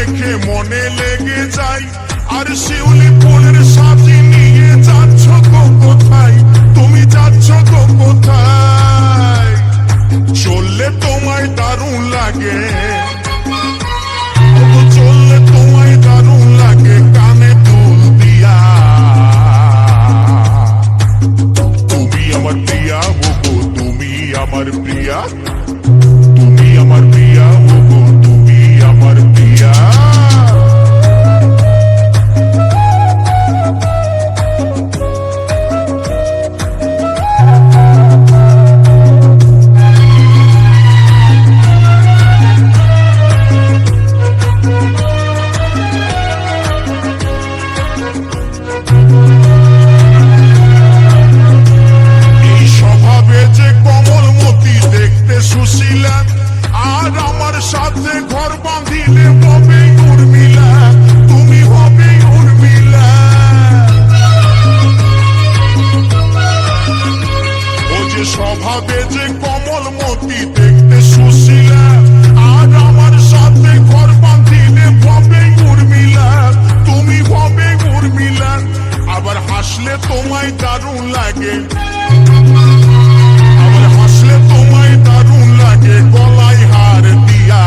দেখে মনে লেগে যায়। আর শিউলি ফুলের সাথে নিয়ে যাচ্ছ গো কোথায়, তুমি যাচ্ছ গো কোথায়? চললে তোমায় দারুণ লাগে, চললে তোমায় দারুণ লাগে, কানে দুল দিয়া। তুমি আমার প্রিয়া ওগো, তুমি আমার প্রিয়া, তুমি আমার প্রিয়া ওগো, তুমি আমার প্রিয়া। সুশীলা আর আমার সাথে ঘর বাঁধিলে হবে উর্মিলা, তুমি হবে উর্মিলা। ও যে স্বভাবে যে কমলমতি, দেখতে সুশীলা আর আমার সাথে ঘর বাঁধিলে হবে উর্মিলা, তুমি হবে উর্মিলা। আবার হাসলে তোমায় দারুণ লাগে, আবার হাসলে তোমায় দারুণ লাগে, গলায় হার দিয়া।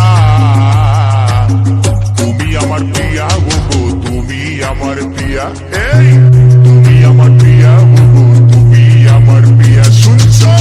তুমি আমার প্রিয়া ওগো, তুমি আমার প্রিয়া, এই তুমি আমার প্রিয়া ওগো, তুমি আমার প্রিয়া। শুনছো?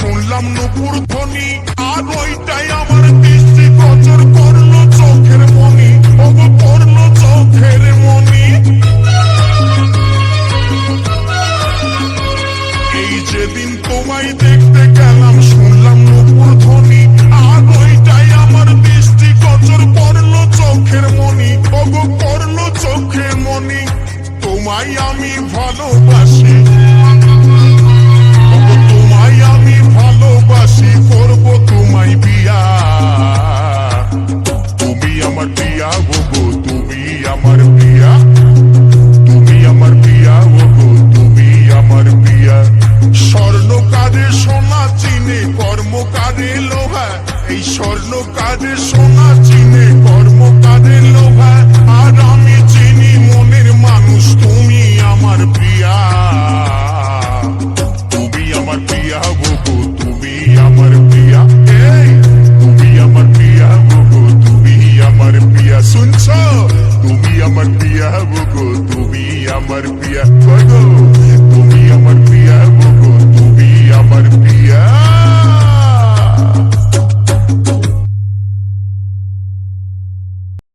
শুনলাম নুপুর ধ্বনি, আর ওইটাই আমার দৃষ্টি গোচর করলো চোখের মনি, ওগো করলো চোখের মনি। এই যেদিন তোমায় দেখতে গেলাম, শুনলাম নুপুর ধ্বনি, আর ওইটাই আমার দৃষ্টি গোচর করলো চোখের মনি, ওগো করলো চোখের মনি। তোমায় আমি ভালোবাসি, আমি ভালোবাসি, করব তোমায় বিয়া। তুমি আমার প্রিয়া ওগো, তুমি আমার প্রিয়া, তুমি আমার প্রিয়া ওগো, তুমি আমার প্রিয়া। স্বর্ণকারে সোনা চিনে, কর্মকারে লোহা, এই স্বর্ণকারে সোনা চিনে, কর্মকারে লোহা। আর আমি চিনি মনের মানুষ, তুমি আমার প্রিয়া, তুমি আমার প্রিয়া ওগো, তুমি আমার প্রিয়া, এই তুমি আমার প্রিয়া ওগো, তুমি আমার প্রিয়া। শুনছো? তুমি আমার প্রিয়া ওগো, তুমি আমার প্রিয়া, গো তুমি আমার প্রিয়া।